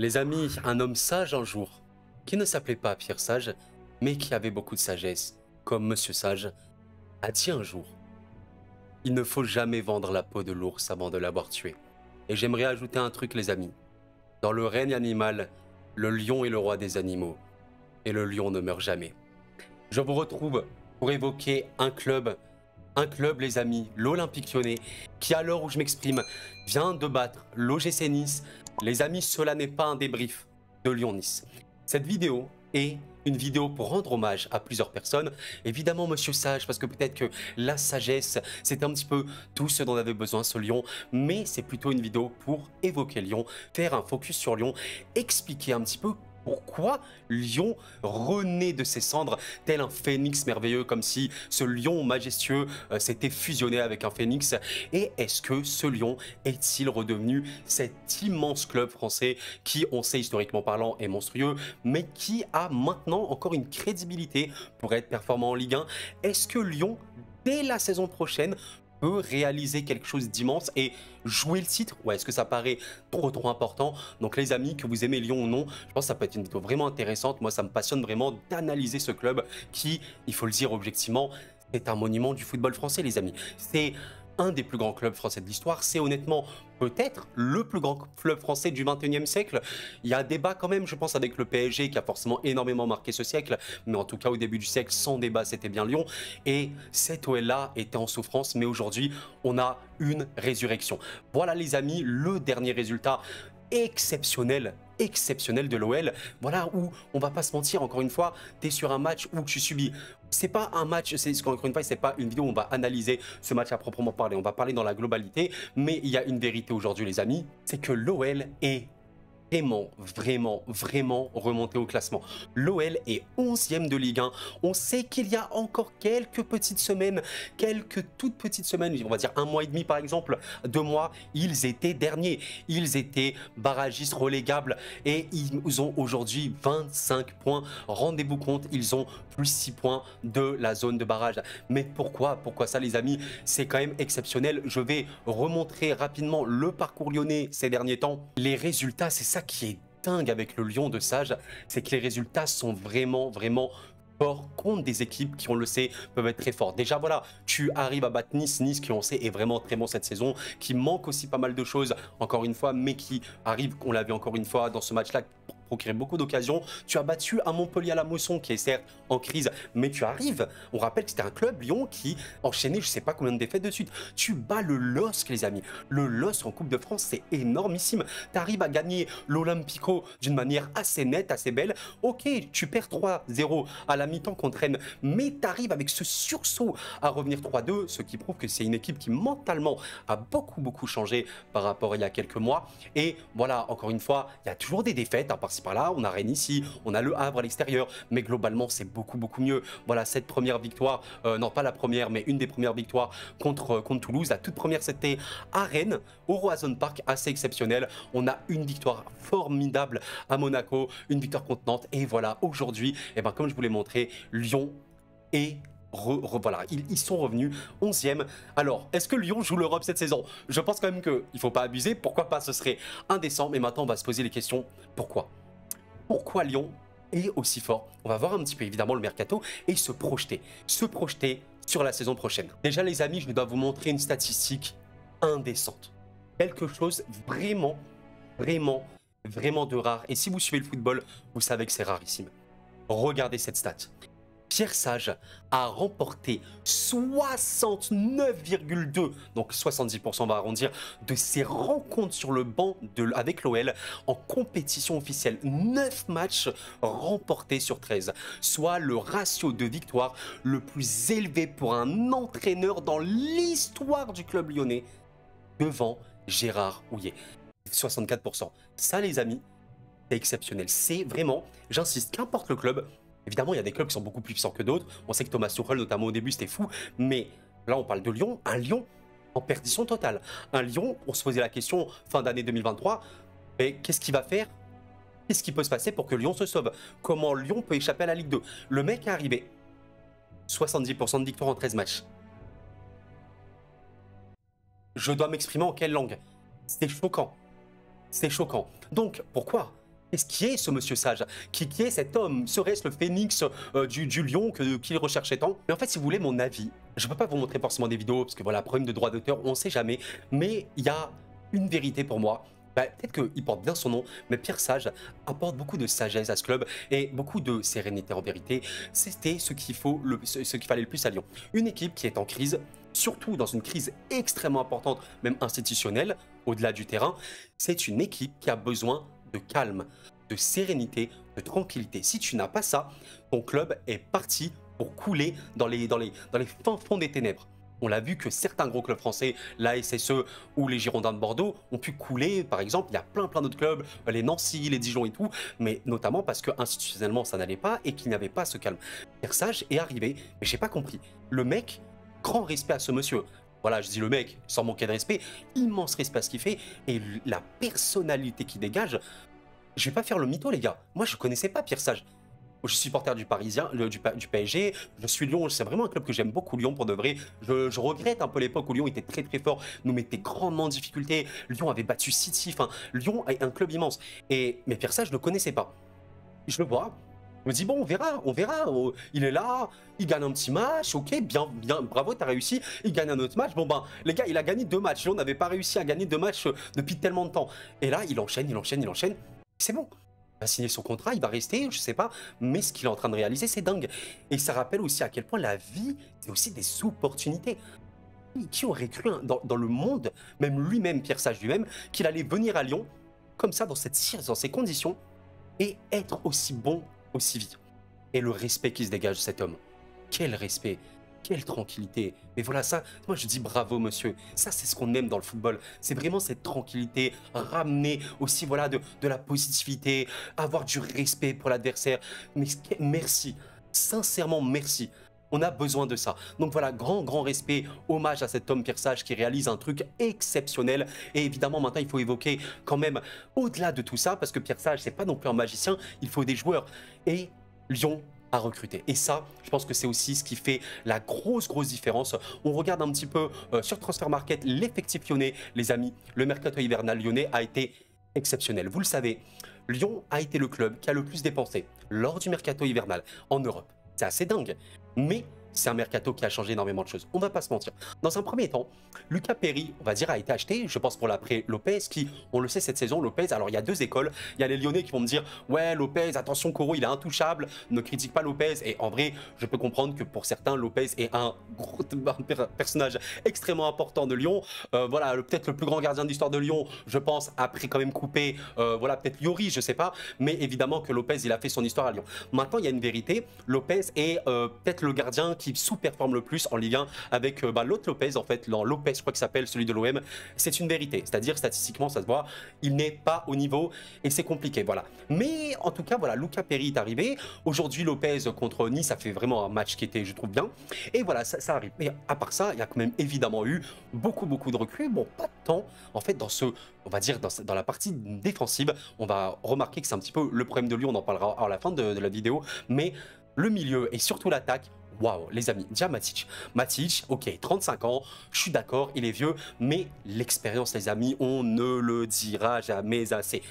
Les amis, un homme sage un jour, qui ne s'appelait pas Pierre Sage, mais qui avait beaucoup de sagesse, comme Monsieur Sage, a dit un jour: il ne faut jamais vendre la peau de l'ours avant de l'avoir tué. Et j'aimerais ajouter un truc, les amis. Dans le règne animal, le lion est le roi des animaux, et le lion ne meurt jamais. Je vous retrouve pour évoquer un club, les amis, l'Olympique Lyonnais, qui à l'heure où je m'exprime, vient de battre l'OGC Nice. Les amis, cela n'est pas un débrief de Lyon-Nice. Cette vidéo est une vidéo pour rendre hommage à plusieurs personnes. Évidemment, Monsieur Sage, parce que peut-être que la sagesse, c'était un petit peu tout ce dont avait besoin ce Lyon. Mais c'est plutôt une vidéo pour évoquer Lyon, faire un focus sur Lyon, expliquer un petit peu pourquoi Lyon renaît de ses cendres, tel un phénix merveilleux, comme si ce lion majestueux s'était fusionné avec un phénix. Et est-ce que ce Lyon est-il redevenu cet immense club français qui, on sait historiquement parlant, est monstrueux, mais qui a maintenant encore une crédibilité pour être performant en Ligue 1? Est-ce que Lyon, dès la saison prochaine, peut réaliser quelque chose d'immense et jouer le titre? Ou est-ce que ça paraît trop important? Donc les amis, que vous aimez Lyon ou non, je pense que ça peut être une vidéo vraiment intéressante. Moi, ça me passionne vraiment d'analyser ce club qui, il faut le dire objectivement, c'est un monument du football français, les amis. C'est un des plus grands clubs français de l'histoire. C'est honnêtement peut-être le plus grand club français du 21e siècle. Il y a un débat quand même, je pense, avec le PSG qui a forcément énormément marqué ce siècle. Mais en tout cas, au début du siècle, sans débat, c'était bien Lyon. Et cette OL-là était en souffrance. Mais aujourd'hui, on a une résurrection. Voilà les amis, le dernier résultat exceptionnel de l'OL, voilà, où on va pas se mentir, encore une fois, tu es sur un match où tu subis, c'est pas un match, encore une fois, c'est pas une vidéo où on va analyser ce match à proprement parler, on va parler dans la globalité, mais il y a une vérité aujourd'hui les amis, c'est que l'OL est vraiment remonté au classement. L'OL est 11e de Ligue 1. On sait qu'il y a encore quelques petites semaines, quelques toutes petites semaines, on va dire un mois et demi par exemple, 2 mois, ils étaient derniers. Ils étaient barragistes relégables et ils ont aujourd'hui 25 points. Rendez-vous compte, ils ont plus 6 points de la zone de barrage. Mais pourquoi ça les amis? C'est quand même exceptionnel. Je vais remontrer rapidement le parcours lyonnais ces derniers temps. Les résultats, c'est ça qui est dingue avec le Lyon de Sage, c'est que les résultats sont vraiment forts contre des équipes qui, on le sait, peuvent être très fortes. Déjà, voilà, tu arrives à battre Nice, qui on sait est vraiment très bon cette saison, qui manque aussi pas mal de choses, encore une fois, mais qui arrive, on l'a vu encore une fois dans ce match-là, procurer beaucoup d'occasions. Tu as battu un Montpellier à la Mosson qui est certes en crise, mais tu arrives. On rappelle que c'était un club Lyon qui enchaînait je sais pas combien de défaites de suite. Tu bats le LOSC les amis. Le LOSC en Coupe de France, c'est énormissime. Tu arrives à gagner l'Olympico d'une manière assez nette, assez belle. Ok, tu perds 3-0 à la mi-temps contre Rennes, mais tu arrives avec ce sursaut à revenir 3-2, ce qui prouve que c'est une équipe qui mentalement a beaucoup changé par rapport à il y a quelques mois. Et voilà, encore une fois, il y a toujours des défaites, hein, par-ci par-là, on a Rennes ici, on a le Havre à l'extérieur, mais globalement c'est beaucoup mieux. Voilà, cette première victoire, non pas la première, mais une des premières victoires contre Toulouse. La toute première c'était à Rennes, au Roazhon Park, assez exceptionnel. On a une victoire formidable à Monaco, une victoire contre Nantes, et voilà, aujourd'hui, et ben, comme je vous l'ai montré, Lyon est voilà, ils sont revenus 11e. Alors, est-ce que Lyon joue l'Europe cette saison? Je pense quand même qu'il ne faut pas abuser. Pourquoi pas? Ce serait indécent. Mais maintenant, on va se poser les questions. Pourquoi Lyon est aussi fort? On va voir un petit peu évidemment le mercato et se projeter sur la saison prochaine. Déjà les amis, je dois vous montrer une statistique indécente. Quelque chose vraiment de rare. Et si vous suivez le football, vous savez que c'est rarissime. Regardez cette stat. Pierre Sage a remporté 69,2, donc 70% on va arrondir, de ses rencontres sur le banc avec l'OL en compétition officielle. 9 matchs remportés sur 13, soit le ratio de victoire le plus élevé pour un entraîneur dans l'histoire du club lyonnais, devant Gérard Houllier. 64%. Ça les amis, c'est exceptionnel. C'est vraiment, j'insiste, qu'importe le club. Évidemment, il y a des clubs qui sont beaucoup plus puissants que d'autres. On sait que Thomas Tuchel, notamment au début, c'était fou. Mais là, on parle de Lyon. Un Lyon en perdition totale. Un Lyon, on se posait la question fin d'année 2023. Mais qu'est-ce qu'il va faire? Qu'est-ce qui peut se passer pour que Lyon se sauve? Comment Lyon peut échapper à la Ligue 2? Le mec est arrivé. 70% de victoire en 13 matchs. Je dois m'exprimer en quelle langue? C'était choquant. C'est choquant. Donc, pourquoi? Qu'est-ce qui est ce monsieur sage? Qui est cet homme? Serait-ce le phénix du lion qu'il recherchait tant? Mais en fait, si vous voulez mon avis, je ne peux pas vous montrer forcément des vidéos, parce que voilà, problème de droit d'auteur, on ne sait jamais. Mais il y a une vérité pour moi. Bah, peut-être qu'il porte bien son nom, mais Pierre Sage apporte beaucoup de sagesse à ce club et beaucoup de sérénité en vérité. C'était ce qu'il fallait le plus à Lyon. Une équipe qui est en crise, surtout dans une crise extrêmement importante, même institutionnelle, au-delà du terrain. C'est une équipe qui a besoin de calme, de sérénité, de tranquillité. Si tu n'as pas ça, ton club est parti pour couler dans les fins fonds des ténèbres. On l'a vu que certains gros clubs français, la SSE ou les Girondins de Bordeaux, ont pu couler. Par exemple, il y a plein d'autres clubs, les Nancy, les Dijon et tout, mais notamment parce que institutionnellement ça n'allait pas et qu'il n'y avait pas ce calme. Pierre Sage est arrivé, mais j'ai pas compris. Le mec, grand respect à ce monsieur. Voilà, je dis le mec, sans manquer de respect, immense respect à ce qu'il fait et la personnalité qu'il dégage. Je vais pas faire le mytho, les gars. Moi, je connaissais pas Pierre Sage. Je suis supporter du Parisien, du PSG. Je suis Lyon. C'est vraiment un club que j'aime beaucoup, Lyon, pour de vrai. Je regrette un peu l'époque où Lyon était très fort, nous mettait grandement en difficulté. Lyon avait battu City. Enfin, Lyon est un club immense. Mais Pierre Sage, je ne le connaissais pas. Je le vois. Je me dis, bon, on verra, on verra. Il est là, il gagne un petit match, ok, bien, bravo, t'as réussi. Il gagne un autre match. Bon, ben, les gars, il a gagné 2 matchs. Lyon n'avait pas réussi à gagner 2 matchs depuis tellement de temps. Et là, il enchaîne. C'est bon. Il va signer son contrat, il va rester, je sais pas, mais ce qu'il est en train de réaliser, c'est dingue. Et ça rappelle aussi à quel point la vie, c'est aussi des opportunités. Qui aurait cru dans le monde, même lui-même, Pierre Sage lui-même, qu'il allait venir à Lyon, comme ça, dans ces conditions, et être aussi bon, aussi vite. Et le respect qui se dégage de cet homme. Quel respect! Quelle tranquillité. Mais voilà, ça, moi je dis bravo monsieur. Ça, c'est ce qu'on aime dans le football. C'est vraiment cette tranquillité, ramener aussi voilà de la positivité, avoir du respect pour l'adversaire. Mais merci, sincèrement merci. On a besoin de ça. Donc voilà, grand respect, hommage à cet homme Pierre Sage qui réalise un truc exceptionnel. Et évidemment, maintenant, il faut évoquer quand même au-delà de tout ça, parce que Pierre Sage, c'est pas non plus un magicien, il faut des joueurs. Et Lyon à recruter. Et ça, je pense que c'est aussi ce qui fait la grosse différence. On regarde un petit peu sur Transfer Market l'effectif lyonnais, les amis. Le mercato hivernal lyonnais a été exceptionnel. Vous le savez, Lyon a été le club qui a le plus dépensé lors du mercato hivernal en Europe. C'est assez dingue. Mais c'est un mercato qui a changé énormément de choses. On va pas se mentir. Dans un premier temps, Lucas Perry, on va dire, a été acheté, je pense pour l'après Lopez, qui, on le sait cette saison, Lopez, alors il y a 2 écoles. Il y a les Lyonnais qui vont me dire, ouais, Lopez, attention Koro, il est intouchable, ne critique pas Lopez. Et en vrai, je peux comprendre que pour certains, Lopez est un personnage extrêmement important de Lyon. Voilà, peut-être le plus grand gardien de l'histoire de Lyon, je pense, après quand même coupé, voilà, peut-être Yori, je sais pas. Mais évidemment que Lopez, il a fait son histoire à Lyon. Maintenant, il y a une vérité, Lopez est peut-être le gardien qui sous-performe le plus en Ligue 1 avec l'autre Lopez, en fait, Lopez, je crois qu'il s'appelle, celui de l'OM. C'est une vérité, c'est-à-dire statistiquement, ça se voit, il n'est pas au niveau et c'est compliqué, voilà. Mais en tout cas, voilà, Lucas Perry est arrivé. Aujourd'hui, Lopez contre Nice, ça fait vraiment un match qui était, je trouve, bien. Et voilà, ça arrive. Mais à part ça, il y a quand même évidemment eu beaucoup de recrues. Bon, pas de temps, en fait, dans ce, on va dire, dans la partie défensive, on va remarquer que c'est un petit peu le problème de Lyon, on en parlera à la fin de la vidéo, mais le milieu et surtout l'attaque, waouh, les amis, déjà Matic, ok, 35 ans, je suis d'accord, il est vieux, mais l'expérience, les amis, on ne le dira jamais assez.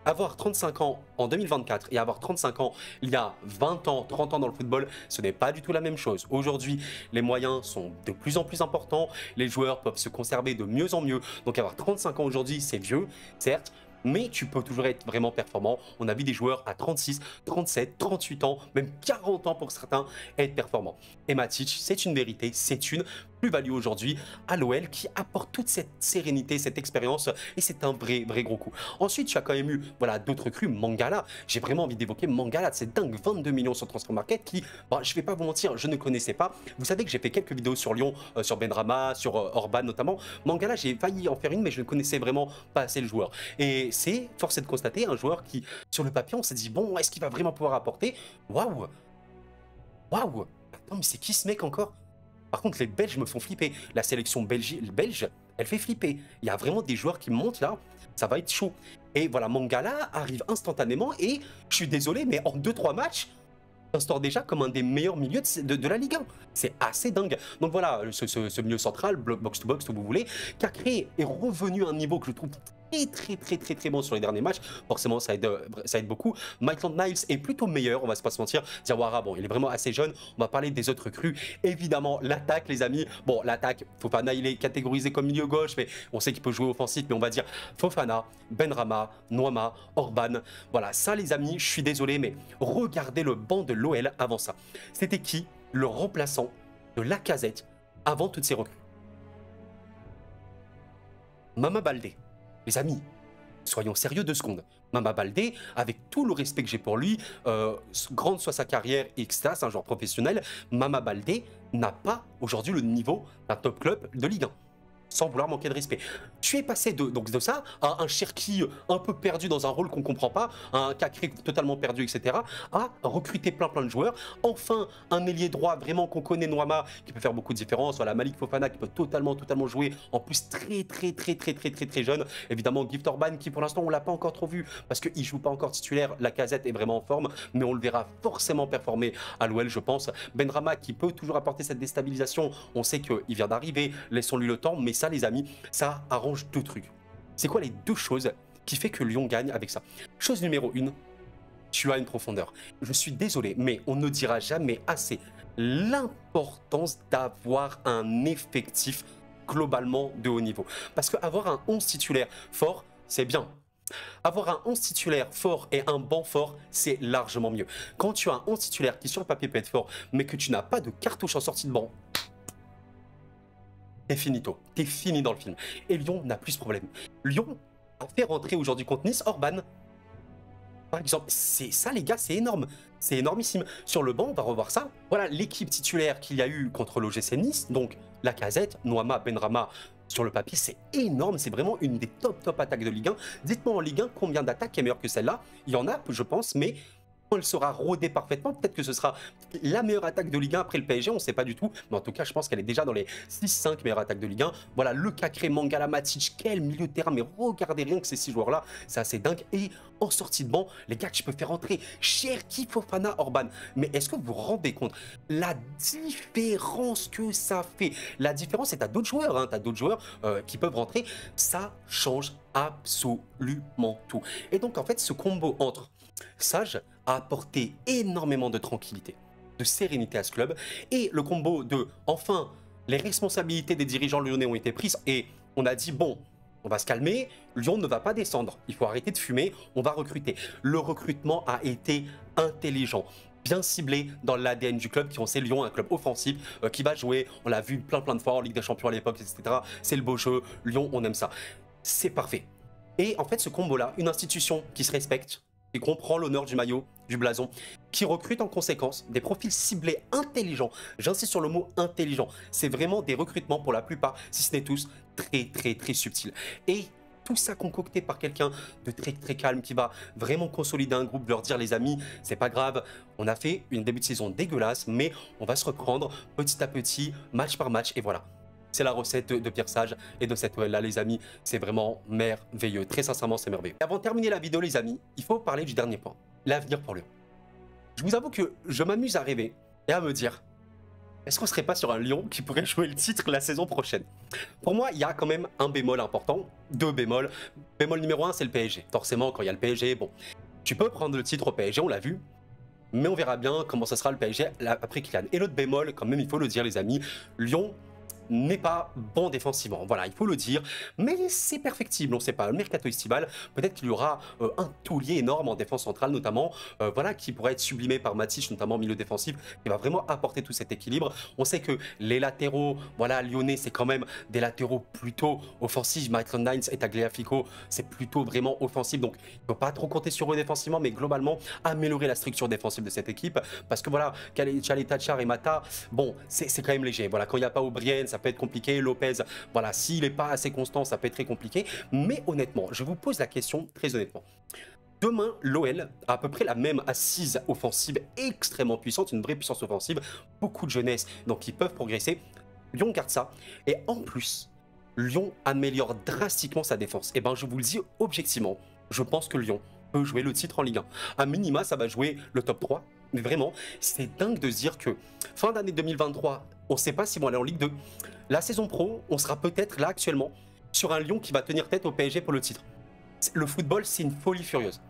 Avoir 35 ans en 2024 et avoir 35 ans il y a 20 ans, 30 ans dans le football, ce n'est pas du tout la même chose. Aujourd'hui, les moyens sont de plus en plus importants, les joueurs peuvent se conserver de mieux en mieux, donc avoir 35 ans aujourd'hui, c'est vieux, certes, mais tu peux toujours être vraiment performant. On a vu des joueurs à 36, 37, 38 ans, même 40 ans pour certains, être performants. Et Matic, c'est une vérité, c'est une plus-value aujourd'hui à l'OL qui apporte toute cette sérénité, cette expérience, et c'est un vrai gros coup. Ensuite, tu as quand même eu voilà, d'autres recrues, Mangala. J'ai vraiment envie d'évoquer Mangala, c'est dingue, 22 millions sur Transfer Market qui, bon, je vais pas vous mentir, je ne connaissais pas. Vous savez que j'ai fait quelques vidéos sur Lyon, sur Benrahma, sur Orban notamment. Mangala, j'ai failli en faire une, mais je ne connaissais vraiment pas assez le joueur. Et c'est, force est de constater, un joueur qui, sur le papier, on s'est dit, bon, est-ce qu'il va vraiment pouvoir apporter? Waouh! Waouh! Attends, mais c'est qui ce mec encore? Par contre, les Belges me font flipper. La sélection belge, elle fait flipper. Il y a vraiment des joueurs qui montent là, ça va être chaud. Et voilà, Mangala arrive instantanément et, je suis désolé, mais en 2-3 matchs, s'instaure déjà comme un des meilleurs milieux de la Ligue 1. C'est assez dingue. Donc voilà, ce milieu central, box-to-box, tout vous voulez, qui a créé et revenu à un niveau que je trouve très bon sur les derniers matchs. Forcément, ça aide beaucoup. Maitland Niles est plutôt meilleur, on va pas se mentir. Diawara, bon, il est vraiment assez jeune. On va parler des autres recrues. Évidemment, l'attaque, les amis. Bon, l'attaque, Fofana, il est catégorisé comme milieu gauche, mais on sait qu'il peut jouer offensif. Mais on va dire Fofana, Benrahma, Noama, Orban. Voilà, ça, les amis, je suis désolé, mais regardez le banc de l'OL avant ça. C'était qui le remplaçant de Lacazette avant toutes ces recrues? Mama Baldé. Les amis, soyons sérieux 2 secondes. Mama Baldé, avec tout le respect que j'ai pour lui, grande soit sa carrière, etc., c'est un joueur professionnel, Mama Baldé n'a pas aujourd'hui le niveau d'un top club de Ligue 1. Sans vouloir manquer de respect. Tu es passé de ça à un Cherki un peu perdu dans un rôle qu'on ne comprend pas, un Kakré totalement perdu, etc., à recruter plein de joueurs. Enfin, un ailier droit vraiment qu'on connaît, Noama, qui peut faire beaucoup de différences. Voilà, Malik Fofana qui peut totalement jouer. En plus, très jeune. Évidemment, Gift Orban qui pour l'instant, on ne l'a pas encore trop vu parce qu'il ne joue pas encore titulaire. Lacazette est vraiment en forme, mais on le verra forcément performer à l'OL, je pense. Benrahma qui peut toujours apporter cette déstabilisation. On sait qu'il vient d'arriver, laissons-lui le temps, mais ça, les amis, ça arrange 2 trucs. C'est quoi les 2 choses qui fait que Lyon gagne avec ça? Chose numéro 1, tu as une profondeur. Je suis désolé, mais on ne dira jamais assez l'importance d'avoir un effectif globalement de haut niveau. Parce qu'avoir un 11 titulaire fort, c'est bien. Avoir un 11 titulaire fort et un banc fort, c'est largement mieux. Quand tu as un 11 titulaire qui sur le papier peut être fort, mais que tu n'as pas de cartouche en sortie de banc, t'es finito, t'es fini dans le film. Et Lyon n'a plus ce problème. Lyon a fait rentrer aujourd'hui contre Nice Orban. Par exemple, c'est ça les gars, c'est énorme. C'est énormissime. Sur le banc, on va revoir ça. Voilà l'équipe titulaire qu'il y a eu contre l'OGC Nice. Donc Lacazette, Noama, Benrahma, sur le papier, c'est énorme. C'est vraiment une des top attaques de Ligue 1. Dites-moi en Ligue 1 combien d'attaques est meilleure que celle-là. Il y en a, je pense, mais elle sera rodée parfaitement, peut-être que ce sera la meilleure attaque de Ligue 1 après le PSG, on ne sait pas du tout, mais en tout cas je pense qu'elle est déjà dans les 6-5 meilleures attaques de Ligue 1. Voilà, le Kakré, Mangala, Matic, quel milieu de terrain, mais regardez rien que ces 6 joueurs là, c'est assez dingue. Et en sortie de banc, les gars, tu peux faire entrer Cherki, Fofana, Orban, mais est-ce que vous vous rendez compte la différence que ça fait? La différence, c'est à d'autres joueurs, hein, t'as d'autres joueurs qui peuvent rentrer, ça change absolument tout. Et donc en fait ce combo entre Sage a apporté énormément de tranquillité, de sérénité à ce club. Et le combo de, enfin, les responsabilités des dirigeants lyonnais ont été prises et on a dit, bon, on va se calmer, Lyon ne va pas descendre, il faut arrêter de fumer, on va recruter. Le recrutement a été intelligent, bien ciblé dans l'ADN du club, qui on sait Lyon, un club offensif qui va jouer, on l'a vu plein de fois en Ligue des Champions à l'époque, etc. C'est le beau jeu, Lyon, on aime ça. C'est parfait. Et en fait, ce combo-là, une institution qui se respecte, qui comprend l'honneur du maillot, du blason, qui recrute en conséquence des profils ciblés intelligents. J'insiste sur le mot intelligent. C'est vraiment des recrutements pour la plupart, si ce n'est tous, très subtils. Et tout ça concocté par quelqu'un de très calme qui va vraiment consolider un groupe, leur dire les amis, c'est pas grave, on a fait une début de saison dégueulasse, mais on va se reprendre petit à petit, match par match, et voilà. C'est la recette de Pierre Sage et de cette OL-là, les amis. C'est vraiment merveilleux. Très sincèrement, c'est merveilleux. Et avant de terminer la vidéo, les amis, il faut parler du dernier point. L'avenir pour Lyon. Je vous avoue que je m'amuse à rêver et à me dire, est-ce qu'on serait pas sur un Lyon qui pourrait jouer le titre la saison prochaine? Pour moi, il y a quand même un bémol important, 2 bémols. Bémol numéro 1, c'est le PSG. Forcément, quand il y a le PSG, bon, tu peux prendre le titre au PSG, on l'a vu. Mais on verra bien comment ça sera le PSG après Kylian. Et l'autre bémol, quand même, il faut le dire, les amis, Lyon n'est pas bon défensivement, voilà, il faut le dire, mais c'est perfectible, on ne sait pas, le mercato estival, peut-être qu'il y aura un taulier énorme en défense centrale notamment, voilà, qui pourrait être sublimé par Matic, notamment au milieu défensif, qui va vraiment apporter tout cet équilibre. On sait que les latéraux, voilà, lyonnais, c'est quand même des latéraux plutôt offensifs, Maitland Niles et Tagliafico, c'est plutôt vraiment offensif, donc il ne faut pas trop compter sur eux défensivement, mais globalement, améliorer la structure défensive de cette équipe, parce que voilà, Chalet Tachar et Mata, bon, c'est quand même léger, voilà, quand il n'y a pas O'Brien, ça peut être compliqué. Lopez, voilà, s'il n'est pas assez constant, ça peut être très compliqué. Mais honnêtement, je vous pose la question très honnêtement. Demain, l'OL a à peu près la même assise offensive extrêmement puissante, une vraie puissance offensive, beaucoup de jeunesse, donc ils peuvent progresser. Lyon garde ça. Et en plus, Lyon améliore drastiquement sa défense. Et ben, je vous le dis objectivement, je pense que Lyon peut jouer le titre en Ligue 1. À minima, ça va jouer le top 3. Mais vraiment, c'est dingue de se dire que fin d'année 2023, on ne sait pas s'ils vont aller en Ligue 2. La saison pro, on sera peut-être là actuellement sur un Lyon qui va tenir tête au PSG pour le titre. Le football, c'est une folie furieuse.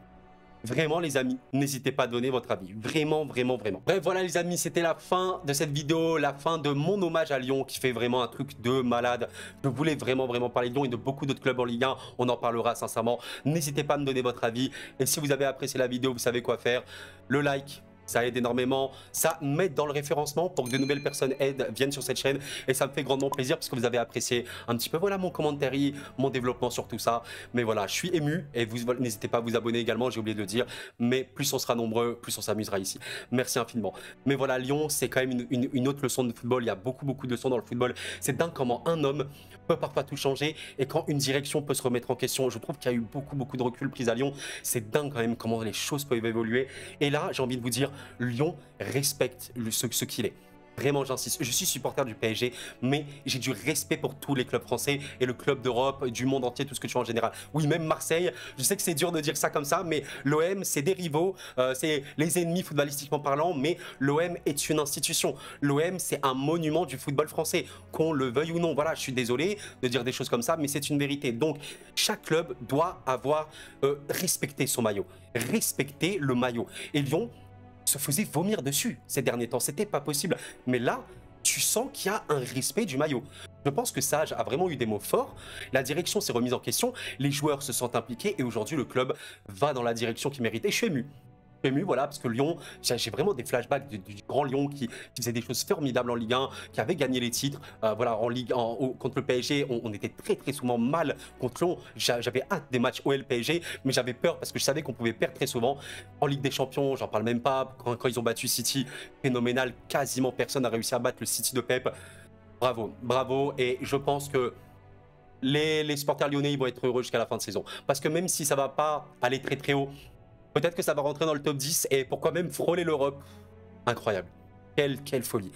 Vraiment les amis, n'hésitez pas à donner votre avis. Vraiment, vraiment, vraiment. Bref, voilà les amis, c'était la fin de cette vidéo, la fin de mon hommage à Lyon qui fait vraiment un truc de malade. Je voulais vraiment, vraiment parler de Lyon et de beaucoup d'autres clubs en Ligue 1. On en parlera sincèrement. N'hésitez pas à me donner votre avis. Et si vous avez apprécié la vidéo, vous savez quoi faire. Le like. Ça aide énormément, ça m'aide dans le référencement pour que de nouvelles personnes viennent sur cette chaîne et ça me fait grandement plaisir parce que vous avez apprécié un petit peu voilà mon commentaire, mon développement sur tout ça. Mais voilà, je suis ému et vous n'hésitez pas à vous abonner également, j'ai oublié de le dire, mais plus on sera nombreux, plus on s'amusera ici. Merci infiniment. Mais voilà, Lyon, c'est quand même une autre leçon de football, il y a beaucoup de leçons dans le football. C'est dingue comment un homme peut parfois tout changer et quand une direction peut se remettre en question. Je trouve qu'il y a eu beaucoup de recul pris à Lyon. C'est dingue quand même comment les choses peuvent évoluer. Et là, j'ai envie de vous dire, Lyon respecte ce qu'il est. Vraiment, j'insiste. Je suis supporter du PSG, mais j'ai du respect pour tous les clubs français et le club d'Europe, du monde entier, tout ce que tu veux en général. Oui, même Marseille. Je sais que c'est dur de dire ça comme ça, mais l'OM, c'est des rivaux, c'est les ennemis footballistiquement parlant, mais l'OM est une institution. L'OM, c'est un monument du football français, qu'on le veuille ou non. Voilà, je suis désolé de dire des choses comme ça, mais c'est une vérité. Donc, chaque club doit avoir respecté son maillot, respecter le maillot. Et Lyon se faisait vomir dessus ces derniers temps, c'était pas possible. Mais là, tu sens qu'il y a un respect du maillot. Je pense que Sage a vraiment eu des mots forts, la direction s'est remise en question, les joueurs se sentent impliqués et aujourd'hui le club va dans la direction qu'il mérite. Et je suis ému. Voilà, parce que Lyon, j'ai vraiment des flashbacks du grand Lyon qui faisait des choses formidables en Ligue 1, qui avait gagné les titres. Voilà, contre le PSG, on était très souvent mal contre Lyon. J'avais hâte des matchs OL-PSG, mais j'avais peur parce que je savais qu'on pouvait perdre très souvent. En Ligue des Champions, j'en parle même pas. Quand ils ont battu City, phénoménal, quasiment personne n'a réussi à battre le City de Pep. Bravo. Et je pense que les supporters lyonnais, ils vont être heureux jusqu'à la fin de saison. Parce que même si ça va pas aller très haut, peut-être que ça va rentrer dans le top 10 et pourquoi même frôler l'Europe. Incroyable. Quelle folie.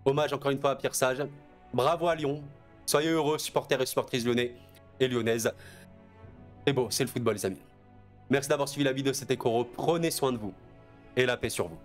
Hommage encore une fois à Pierre Sage. Bravo à Lyon. Soyez heureux, supporters et supportrices lyonnais et lyonnaises. C'est beau, c'est le football les amis. Merci d'avoir suivi la vidéo, c'était Koro. Prenez soin de vous et la paix sur vous.